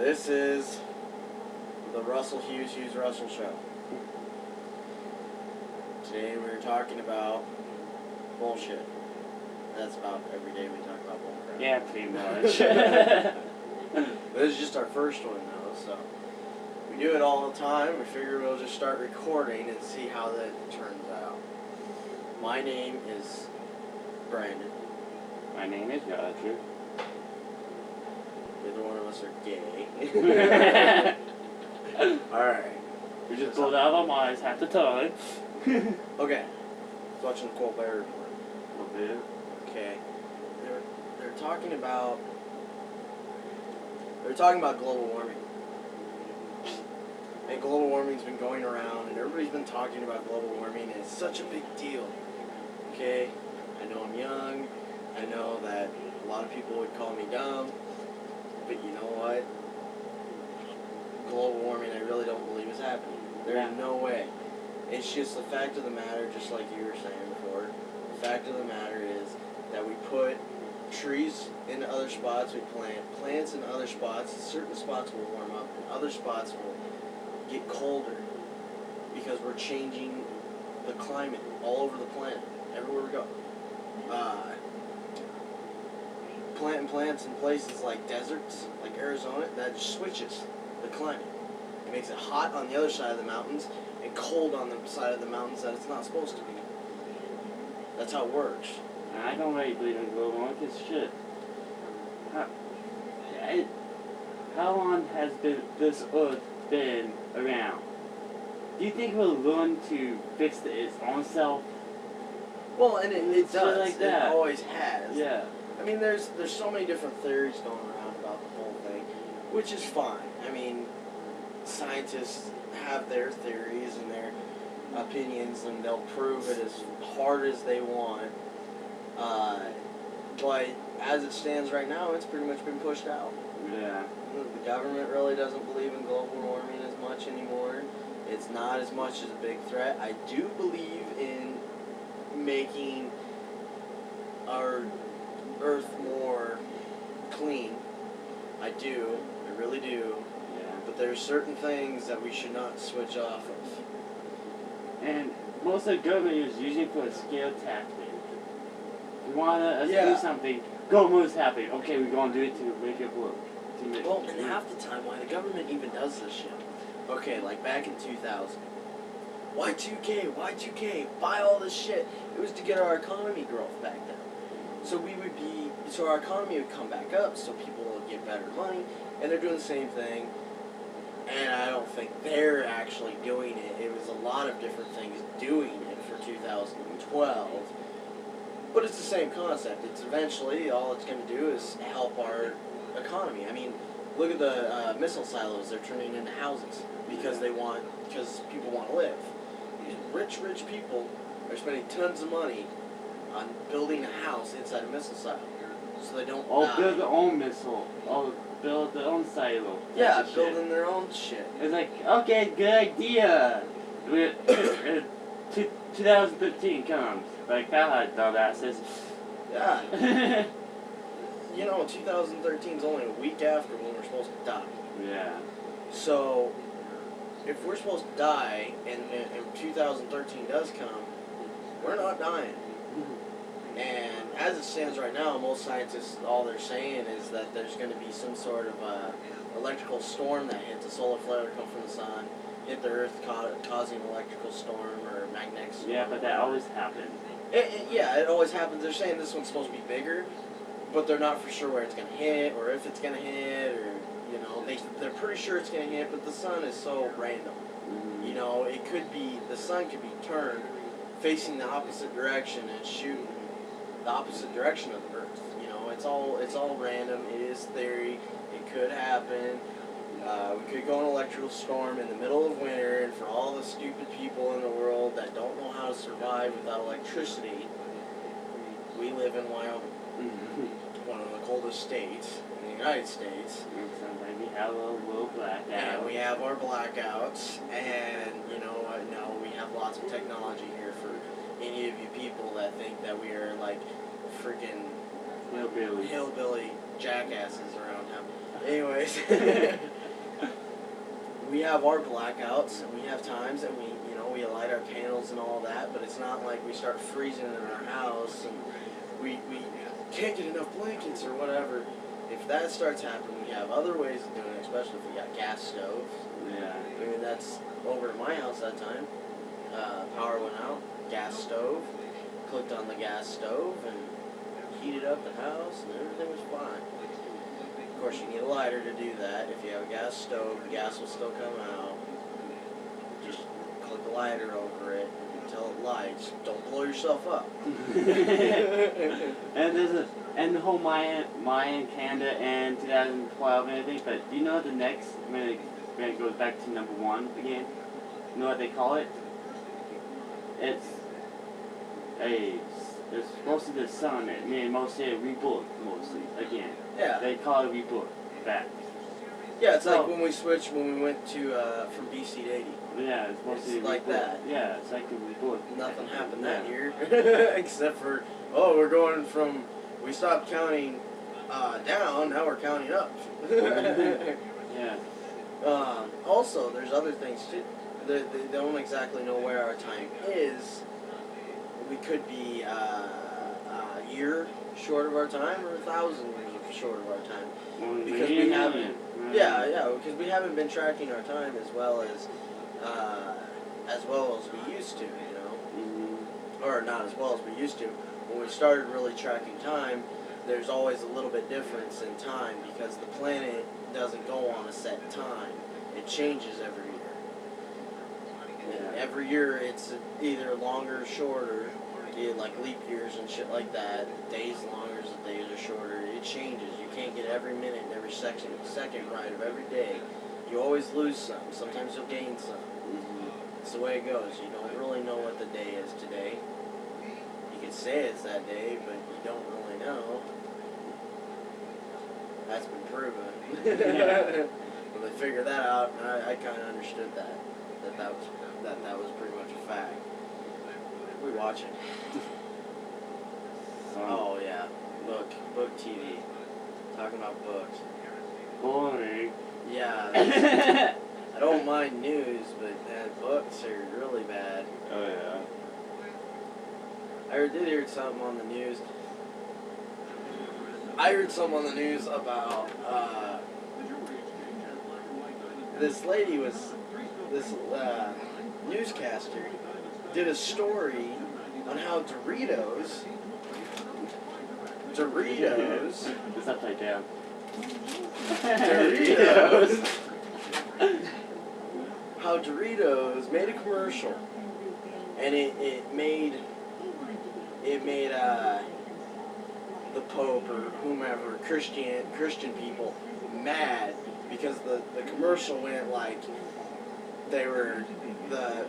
This is the Hughes Russell Show. Today we're talking about bullshit. That's about every day we talk about bullcrap. Yeah, pretty much. This is just our first one though, so we do it all the time. We figure we'll just start recording and see how that turns out. My name is Brandon. My name is Roger. Neither one of us are gay. Alright. We just pulled out of our minds half the time. Okay. Watching the Colbert Report. A little bit. Okay. They're talking about global warming. And global warming's been going around and everybody's been talking about global warming and it's such a big deal. Okay? I know I'm young. I know that a lot of people would call me dumb. But you know what? Global warming I really don't believe is happening. There's no way. It's just the fact of the matter, just like you were saying before, the fact of the matter is that we put trees in other spots, we plant plants in other spots, certain spots will warm up, and other spots will get colder because we're changing the climate all over the planet, everywhere we go. Planting plants in places like deserts, like Arizona, that just switches the climate. It makes it hot on the other side of the mountains and cold on the side of the mountains that it's not supposed to be. That's how it works. I don't really believe in global warming because shit. How long has this Earth been around? Do you think we'll learn to fix its own self? Well, and it does. Like that. It always has. Yeah. I mean, there's so many different theories going around about the whole thing, which is fine. I mean, scientists have their theories and their opinions, and they'll prove it as hard as they want. But as it stands right now, it's pretty much been pushed out. Yeah. The government really doesn't believe in global warming as much anymore. It's not as much as a big threat. I do believe in making our Earth more clean. I do. I really do. Yeah. But there's certain things that we should not switch off of. And most of the government is using for a scale tactic. You want us to do something, government's happy. Okay, we're going to do it to make it work. Well, and half the time, why the government even does this shit. Okay, like back in 2000. Y2K, Y2K, buy all this shit. It was to get our economy growth back then. So our economy would come back up, so people would get better money, and they're doing the same thing. And I don't think they're actually doing it. It was a lot of different things doing it for 2012. But it's the same concept. It's eventually, all it's going to do is help our economy. I mean, look at the missile silos they're turning into houses because people want to live. These rich people are spending tons of money on building a house inside a missile silo so they don't die. Build their own missile. Build their own silo. Yeah, building their own shit. It's like, okay, good idea. 2015 comes. Like, haha, dumbasses. Yeah. You know, 2013 is only a week after when we're supposed to die. Yeah. So, if we're supposed to die and 2013 does come, we're not dying. And as it stands right now, most scientists, all they're saying is that there's going to be some sort of electrical storm that hits a solar flare come from the sun, hit the Earth, causing an electrical storm or magnetic storm. Yeah, but that always happens. It always happens. They're saying this one's supposed to be bigger, but they're not for sure where it's going to hit or if it's going to hit, or, you know, they're pretty sure it's going to hit, but the sun is so random. Mm-hmm. You know, the sun could be turned facing the opposite direction and shooting the opposite direction of the Earth. You know, it's all random. It is theory. It could happen. We could go in an electrical storm in the middle of winter, and for all the stupid people in the world that don't know how to survive without electricity, we live in Wyoming, one of the coldest states in the United States. And sometimes we have a little blackout. And we have our blackouts, and you know what? No, we have lots of technology here for any of you people that think that we are like freaking hillbilly jackasses around town. Anyways. we have our blackouts and we have times that we light our candles and all that, but it's not like we start freezing in our house and we can't get enough blankets or whatever. If that starts happening, we have other ways of doing it, especially if we got gas stoves. Yeah. I mean, that's over at my house that time. Power went out, gas stove, clicked on the gas stove and heated up the house and everything was fine. Of course, you need a lighter to do that. If you have a gas stove, the gas will still come out. Just click a lighter over it until it lights. Don't blow yourself up. And the whole Mayan calendar and 2012 and everything. But do you know the next when it goes back to number 1 again? You know what they call it? It's supposed to be the sun. It means mostly a rebirth, mostly again. Yeah. They call it rebirth back. Yeah, it's like when we went to from BC to 80. Yeah, it's mostly It's like that. Yeah, it's like a rebirth. Nothing happened that year, except for we're going from we stopped counting down, now we're counting up. Yeah. Also, there's other things too. They don't exactly know where our time is. We could be a year short of our time, or 1,000 years short of our time, because we haven't. Yeah, because we haven't been tracking our time as well as we used to, you know, or not as well as we used to. When we started really tracking time, there's always a little bit difference in time because the planet doesn't go on a set time. It changes every year. And every year it's either longer or shorter, like leap years and shit like that. Days longer, the days are shorter. It changes. You can't get every minute and every second right of every day. You always lose some. Sometimes you'll gain some. It's the way it goes. You don't really know what the day is today. You can say it's that day, but you don't really know. That's been proven. When they figured that out, I kind of understood that was pretty much a fact. What are we watching? Oh yeah, book TV. Talking about books. Boring. Yeah. I don't mind news, but books are really bad. Oh yeah. I did hear something on the news. I heard something on the news about this newscaster did a story on how Doritos. It's upside down. How Doritos made a commercial, and it made the Pope or whomever Christian people mad because the commercial went like they were the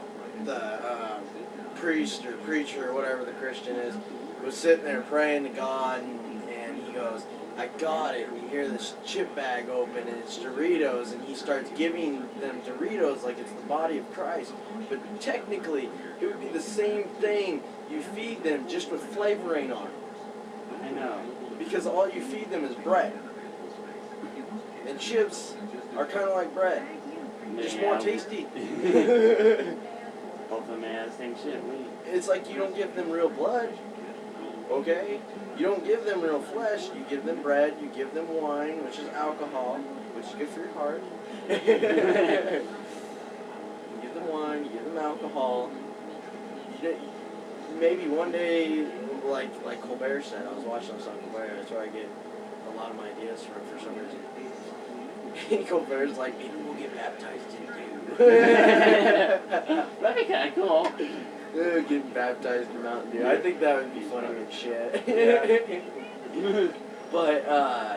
priest or preacher or whatever the Christian is was sitting there praying to God and he goes, I got it. And you hear this chip bag open and it's Doritos and he starts giving them Doritos like it's the body of Christ. But technically, it would be the same thing. You feed them just with flavoring on it. I know. Because all you feed them is bread. And chips are kind of like bread. Just more tasty. Both of them have the same shit. It's like you don't give them real blood. Okay? You don't give them real flesh. You give them bread. You give them wine, which is alcohol, which is good for your heart. You give them wine. You give them alcohol. Maybe one day, like Colbert said, I was watching this on Colbert. That's where I get a lot of my ideas from for some reason. Colbert's like, maybe we'll get baptized in Dew. That'd be kind of cool. Getting baptized in Mountain Dew. I think that would be funny as shit. Yeah. But,